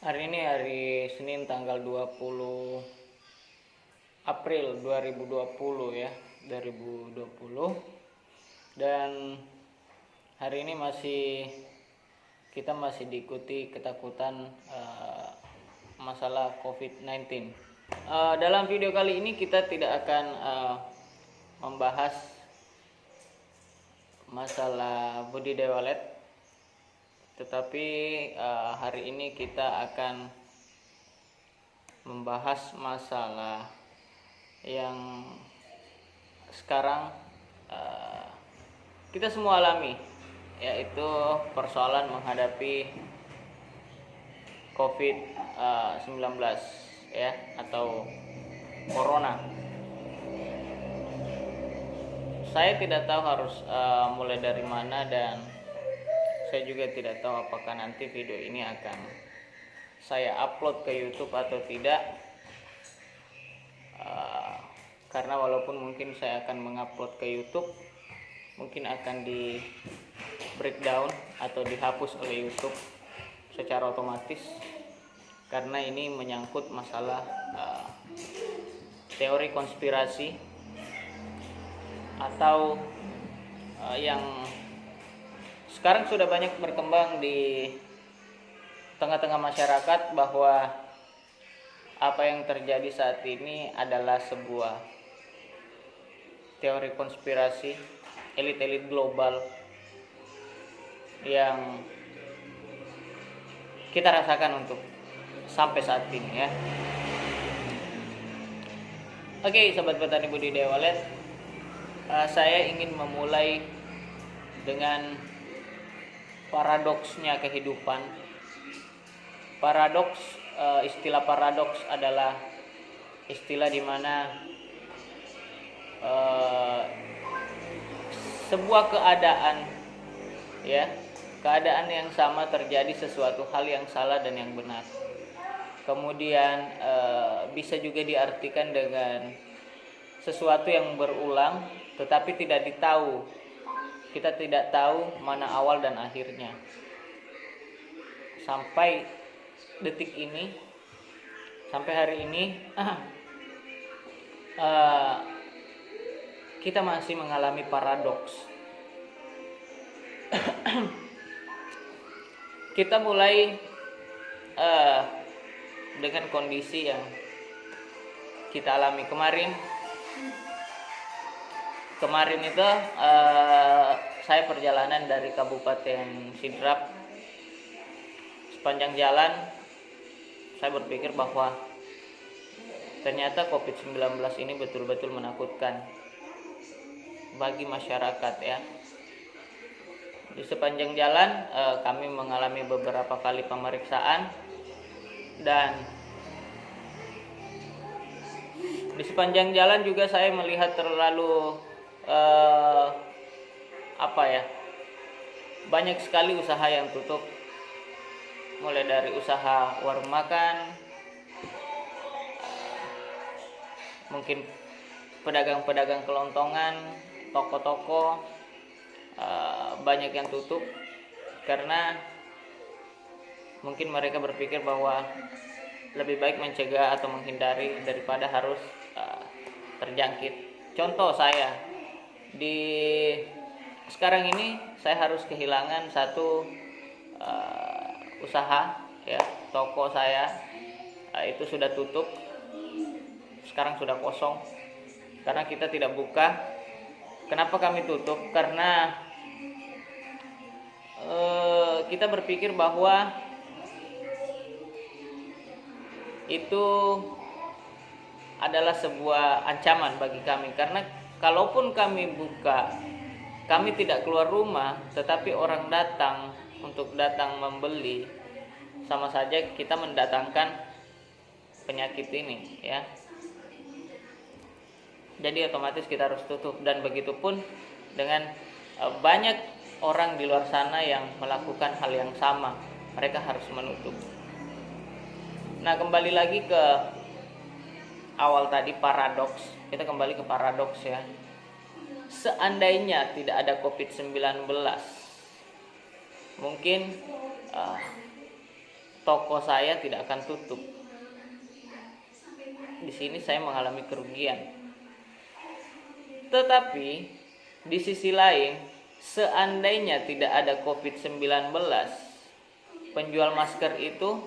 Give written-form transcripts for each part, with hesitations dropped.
Hari ini hari Senin tanggal 20 April 2020 ya, 2020. Dan hari ini kita masih diikuti ketakutan masalah COVID-19. Dalam video kali ini kita tidak akan membahas masalah budidaya walet, tetapi hari ini kita akan membahas masalah yang sekarang kita semua alami, yaitu persoalan menghadapi COVID-19 ya, atau corona. Saya tidak tahu harus mulai dari mana, dan saya juga tidak tahu apakah nanti video ini akan saya upload ke YouTube atau tidak. Karena walaupun mungkin saya akan mengupload ke YouTube, mungkin akan di breakdown atau dihapus oleh YouTube secara otomatis, karena ini menyangkut masalah teori konspirasi atau yang sekarang sudah banyak berkembang di tengah-tengah masyarakat, bahwa apa yang terjadi saat ini adalah sebuah teori konspirasi elit-elit global yang kita rasakan untuk sampai saat ini ya. Oke, sobat petani budidaya walet, saya ingin memulai dengan paradoksnya kehidupan. Istilah paradoks adalah istilah di mana sebuah keadaan yang sama terjadi sesuatu hal yang salah dan yang benar. Kemudian bisa juga diartikan dengan sesuatu yang berulang tetapi kita tidak tahu mana awal dan akhirnya. Sampai detik ini, sampai hari ini, kita masih mengalami paradoks. Kita mulai dengan kondisi yang kita alami kemarin itu, saya perjalanan dari Kabupaten Sidrap. Sepanjang jalan saya berpikir bahwa ternyata COVID-19 ini betul-betul menakutkan bagi masyarakat ya. Di sepanjang jalan kami mengalami beberapa kali pemeriksaan, dan di sepanjang jalan juga saya melihat terlalu banyak sekali usaha yang tutup, mulai dari usaha warung makan, mungkin pedagang-pedagang kelontongan, toko-toko, banyak yang tutup karena mungkin mereka berpikir bahwa lebih baik mencegah atau menghindari daripada harus terjangkit. Contoh, saya sekarang ini saya harus kehilangan satu usaha ya, toko saya itu sudah tutup, sekarang sudah kosong karena kita tidak buka. Kenapa kami tutup? Karena kita berpikir bahwa itu adalah sebuah ancaman bagi kami, karena kalaupun kami buka, kami tidak keluar rumah, tetapi orang datang untuk membeli, sama saja kita mendatangkan penyakit ini ya. Jadi otomatis kita harus tutup, dan begitupun dengan banyak orang di luar sana yang melakukan hal yang sama, mereka harus menutup. Nah, kembali lagi ke awal tadi, paradoks. Kita kembali ke paradoks ya. Seandainya tidak ada COVID-19, mungkin toko saya tidak akan tutup. Di sini saya mengalami kerugian. Tetapi di sisi lain, seandainya tidak ada COVID-19, penjual masker itu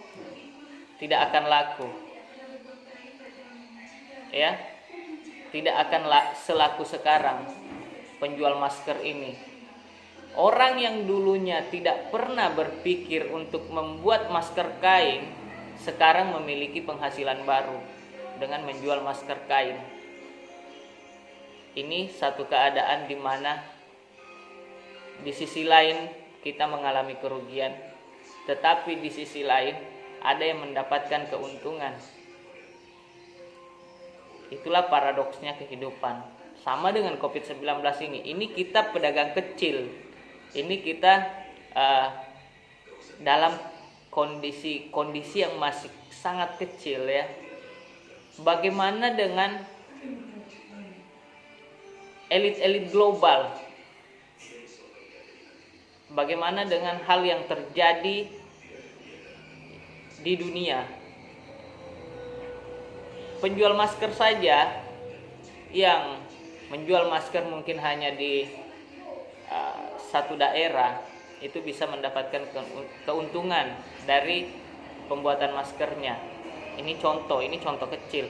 tidak akan laku. Ya, tidak akan selaku sekarang penjual masker ini. Orang yang dulunya tidak pernah berpikir untuk membuat masker kain, sekarang memiliki penghasilan baru dengan menjual masker kain. Ini satu keadaan di mana di sisi lain kita mengalami kerugian, tetapi di sisi lain ada yang mendapatkan keuntungan. Itulah paradoksnya kehidupan. Sama dengan COVID-19 ini kita pedagang kecil. Ini kita dalam kondisi yang masih sangat kecil ya. Bagaimana dengan elit-elit global? Bagaimana dengan hal yang terjadi di dunia? Penjual masker saja yang menjual masker mungkin hanya di satu daerah itu bisa mendapatkan keuntungan dari pembuatan maskernya. Ini contoh kecil.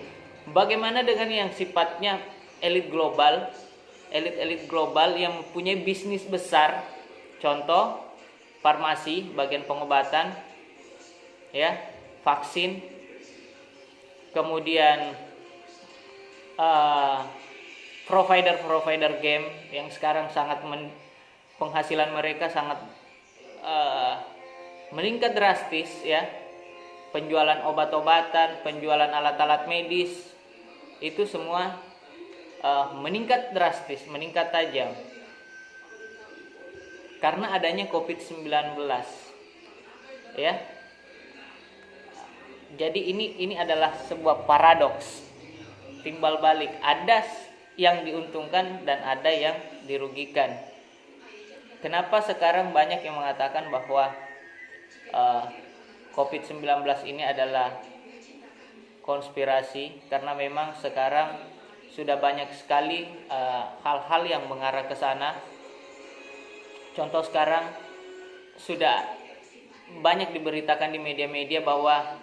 Bagaimana dengan yang sifatnya elit global yang mempunyai bisnis besar? Contoh farmasi, bagian pengobatan, ya, vaksin, kemudian provider game yang sekarang sangat penghasilan mereka sangat meningkat drastis ya. Penjualan obat-obatan, penjualan alat-alat medis itu semua meningkat drastis, meningkat tajam karena adanya COVID-19 ya. Jadi ini adalah sebuah paradoks, timbal balik, ada yang diuntungkan dan ada yang dirugikan. Kenapa sekarang banyak yang mengatakan bahwa COVID-19 ini adalah konspirasi? Karena memang sekarang sudah banyak sekali hal-hal yang mengarah ke sana. Contoh sekarang sudah banyak diberitakan di media-media bahwa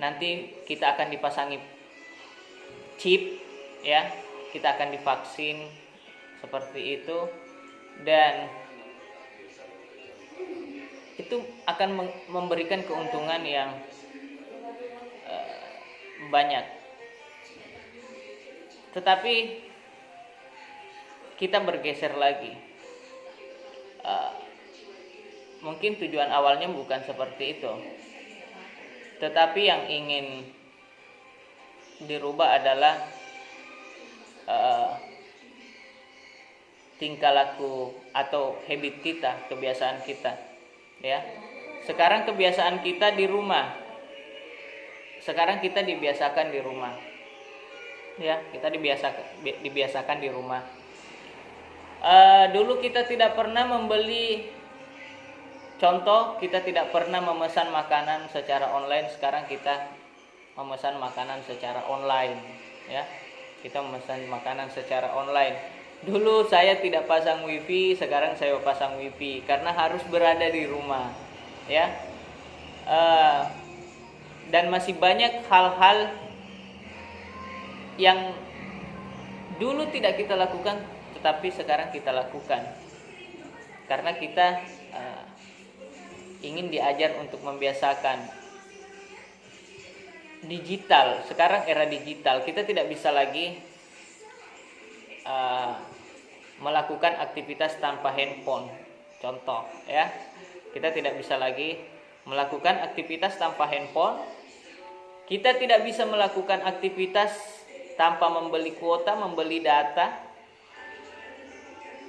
nanti kita akan dipasangi chip ya, kita akan divaksin seperti itu, dan itu akan memberikan keuntungan yang banyak. Tetapi kita bergeser lagi. Mungkin tujuan awalnya bukan seperti itu, tetapi yang ingin dirubah adalah tingkah laku atau habit kita, kebiasaan kita ya. Sekarang kebiasaan kita di rumah. Sekarang kita dibiasakan di rumah. Ya, kita dibiasakan di rumah. Dulu kita tidak pernah membeli, contoh kita tidak pernah memesan makanan secara online. Sekarang kita memesan makanan secara online ya. Kita memesan makanan secara online. Dulu saya tidak pasang wifi, sekarang saya pasang wifi karena harus berada di rumah ya. Dan masih banyak hal-hal yang dulu tidak kita lakukan tetapi sekarang kita lakukan karena kita ingin diajar untuk membiasakan digital. Sekarang era digital, kita tidak bisa lagi melakukan aktivitas tanpa handphone. Contoh ya, kita tidak bisa lagi melakukan aktivitas tanpa handphone. Kita tidak bisa melakukan aktivitas tanpa membeli kuota, membeli data.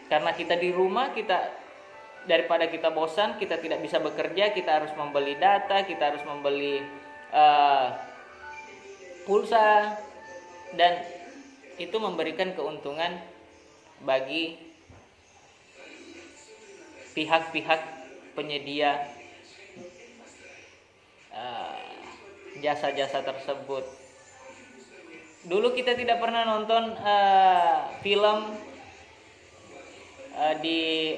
Karena kita di rumah, daripada kita bosan, kita tidak bisa bekerja, kita harus membeli data, kita harus membeli pulsa, dan itu memberikan keuntungan bagi pihak-pihak penyedia jasa-jasa tersebut. Dulu kita tidak pernah nonton film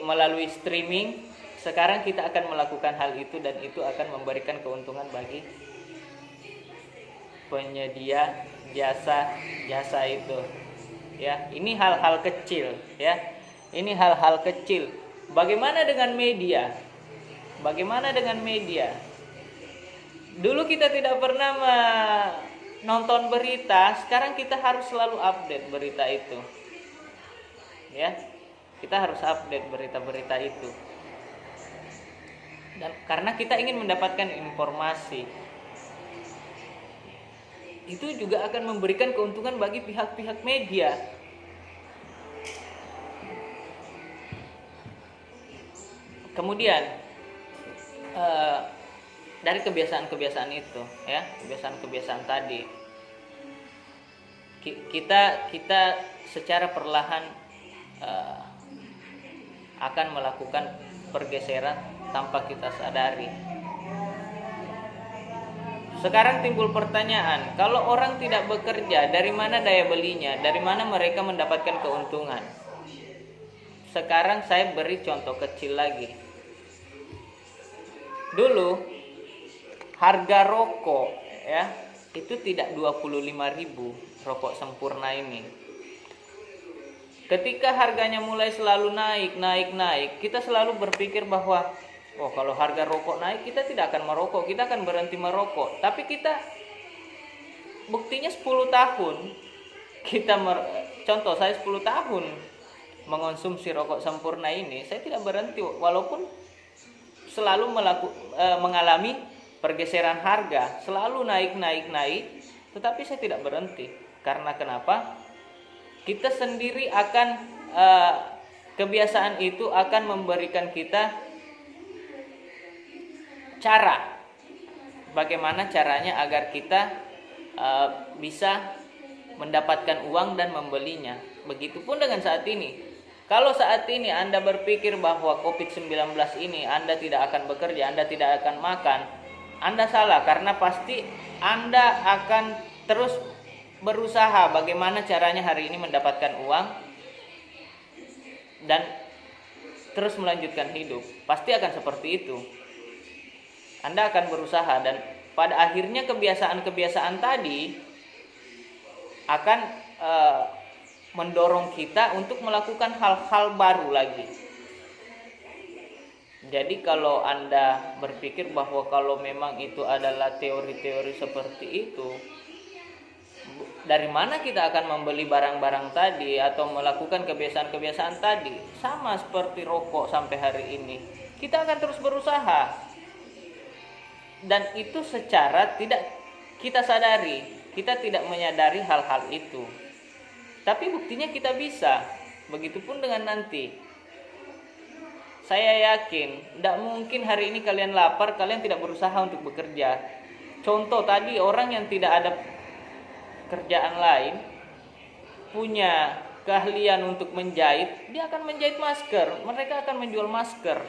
melalui streaming. Sekarang kita akan melakukan hal itu, dan itu akan memberikan keuntungan bagi penyedia jasa itu. Ya, ini hal-hal kecil, ya. Ini hal-hal kecil. Bagaimana dengan media? Bagaimana dengan media? Dulu kita tidak pernah nonton berita, sekarang kita harus selalu update berita itu. Ya. Kita harus update berita-berita itu. Dan karena kita ingin mendapatkan informasi, itu juga akan memberikan keuntungan bagi pihak-pihak media. Kemudian dari kebiasaan-kebiasaan itu, ya, kebiasaan-kebiasaan tadi, kita secara perlahan akan melakukan pergeseran tanpa kita sadari. Sekarang timbul pertanyaan, kalau orang tidak bekerja, dari mana daya belinya? Dari mana mereka mendapatkan keuntungan? Sekarang saya beri contoh kecil lagi. Dulu harga rokok, ya, itu tidak 25.000 rokok sempurna ini. Ketika harganya mulai selalu naik, kita selalu berpikir bahwa kalau harga rokok naik, kita tidak akan merokok, kita akan berhenti merokok. Tapi kita buktinya 10 tahun contoh saya 10 tahun mengonsumsi rokok sempurna ini, saya tidak berhenti walaupun selalu mengalami pergeseran harga, selalu naik, tetapi saya tidak berhenti. Karena kenapa? Kita sendiri akan kebiasaan itu akan memberikan kita cara, bagaimana caranya agar kita bisa mendapatkan uang dan membelinya. Begitupun dengan saat ini. Kalau saat ini Anda berpikir bahwa COVID-19 ini Anda tidak akan bekerja, Anda tidak akan makan, Anda salah, karena pasti Anda akan terus berusaha bagaimana caranya hari ini mendapatkan uang dan terus melanjutkan hidup. Pasti akan seperti itu. Anda akan berusaha, dan pada akhirnya kebiasaan-kebiasaan tadi akan mendorong kita untuk melakukan hal-hal baru lagi. Jadi kalau Anda berpikir bahwa kalau memang itu adalah teori-teori seperti itu, dari mana kita akan membeli barang-barang tadi atau melakukan kebiasaan-kebiasaan tadi? Sama seperti rokok sampai hari ini. Kita akan terus berusaha. Dan itu secara tidak kita sadari. Kita tidak menyadari hal-hal itu. Tapi buktinya kita bisa. Begitupun dengan nanti. Saya yakin, tidak mungkin hari ini kalian lapar, kalian tidak berusaha untuk bekerja. Contoh tadi, orang yang tidak ada kerjaan lain, punya keahlian untuk menjahit, dia akan menjahit masker, mereka akan menjual masker.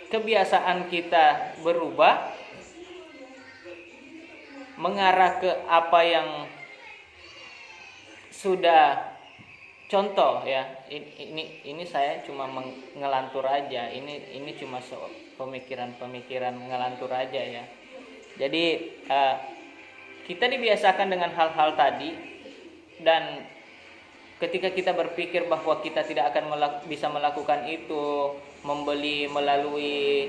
Kebiasaan kita berubah mengarah ke apa yang sudah, contoh ya, ini saya cuma ngelantur aja, ini cuma pemikiran ngelantur aja ya. Jadi kita dibiasakan dengan hal-hal tadi, dan ketika kita berpikir bahwa kita tidak akan bisa melakukan itu, membeli melalui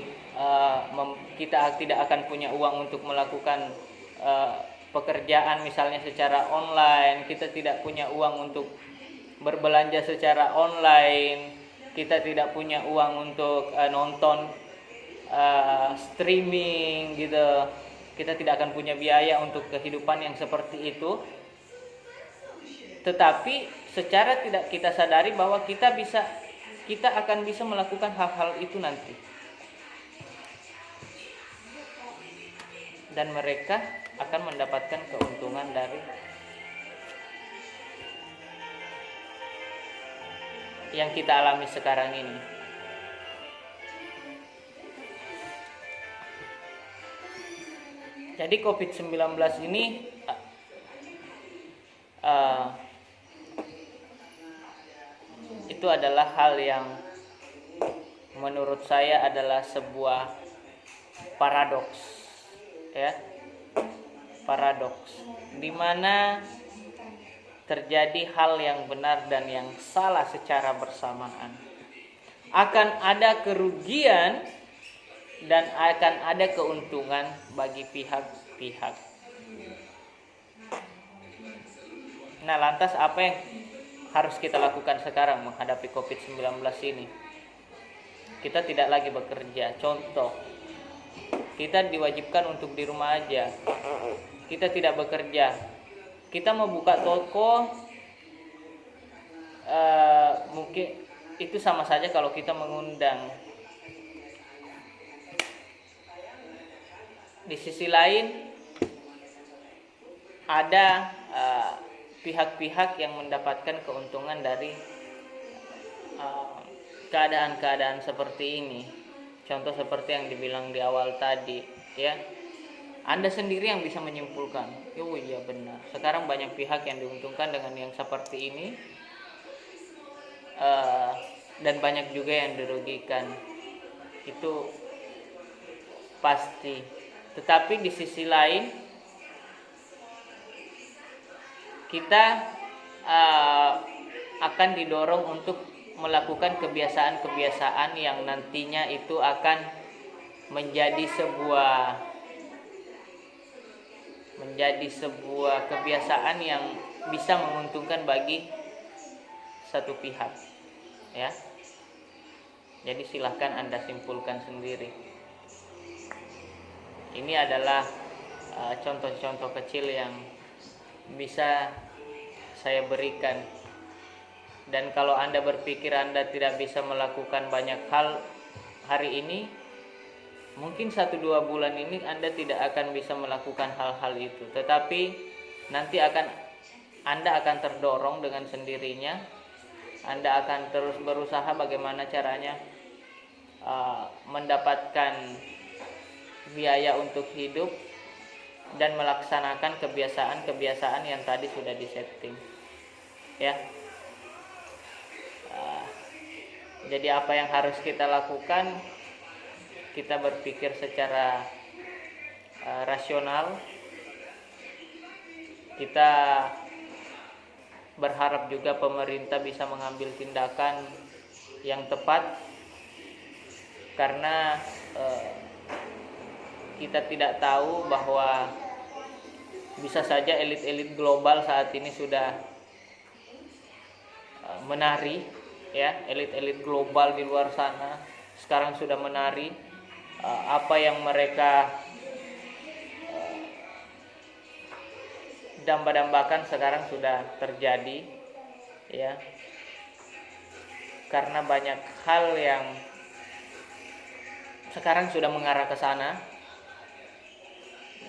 kita tidak akan punya uang untuk melakukan pekerjaan misalnya secara online, kita tidak punya uang untuk berbelanja secara online, kita tidak punya uang untuk nonton streaming gitu. Kita tidak akan punya biaya untuk kehidupan yang seperti itu. Tetapi secara tidak kita sadari bahwa kita akan bisa melakukan hal-hal itu nanti. Dan mereka akan mendapatkan keuntungan dari yang kita alami sekarang ini. Jadi COVID-19 ini itu adalah hal yang menurut saya adalah sebuah paradoks, ya, paradoks, di mana terjadi hal yang benar dan yang salah secara bersamaan. Akan ada kerugian dan akan ada keuntungan bagi pihak-pihak. Nah, lantas apa yang harus kita lakukan sekarang menghadapi COVID-19 ini? Kita tidak lagi bekerja. Contoh, kita diwajibkan untuk di rumah aja. Kita tidak bekerja. Kita mau buka toko, mungkin itu sama saja kalau kita mengundang. Di sisi lain ada pihak-pihak yang mendapatkan keuntungan dari keadaan-keadaan seperti ini. Contoh seperti yang dibilang di awal tadi, ya. Anda sendiri yang bisa menyimpulkan, oh iya benar. Sekarang banyak pihak yang diuntungkan dengan yang seperti ini, dan banyak juga yang dirugikan. Itu pasti. Tetapi di sisi lain, kita akan didorong untuk melakukan kebiasaan-kebiasaan yang nantinya itu akan menjadi sebuah kebiasaan yang bisa menguntungkan bagi satu pihak, ya. Jadi silahkan Anda simpulkan sendiri. Ini adalah contoh-contoh kecil yang bisa saya berikan. Dan kalau Anda berpikir Anda tidak bisa melakukan banyak hal hari ini, mungkin 1-2 bulan ini Anda tidak akan bisa melakukan hal-hal itu. Tetapi nanti Anda akan terdorong dengan sendirinya. Anda akan terus berusaha bagaimana caranya mendapatkan biaya untuk hidup dan melaksanakan kebiasaan-kebiasaan yang tadi sudah disetting, ya. Jadi apa yang harus kita lakukan? Kita berpikir secara rasional. Kita berharap juga pemerintah bisa mengambil tindakan yang tepat, karena kita tidak tahu bahwa bisa saja elit-elit global saat ini sudah menari, ya, elit-elit global di luar sana sekarang sudah menari. Apa yang mereka damba-dambakan sekarang sudah terjadi, ya, karena banyak hal yang sekarang sudah mengarah ke sana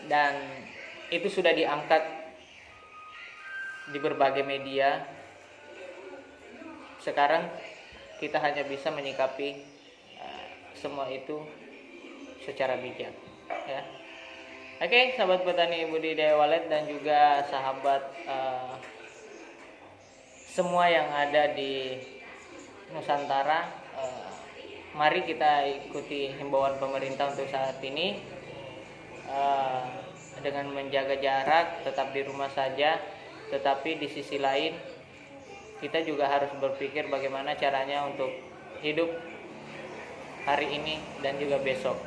dan itu sudah diangkat di berbagai media. Sekarang kita hanya bisa menyikapi semua itu secara bijak, ya. Oke, sahabat petani budidaya walet dan juga sahabat semua yang ada di Nusantara, mari kita ikuti himbauan pemerintah untuk saat ini, dengan menjaga jarak, tetap di rumah saja. Tetapi di sisi lain kita juga harus berpikir bagaimana caranya untuk hidup hari ini dan juga besok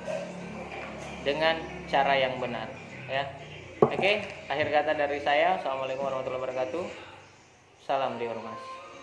dengan cara yang benar, ya. Oke, akhir kata dari saya. Assalamualaikum warahmatullahi wabarakatuh. Salam dihormati.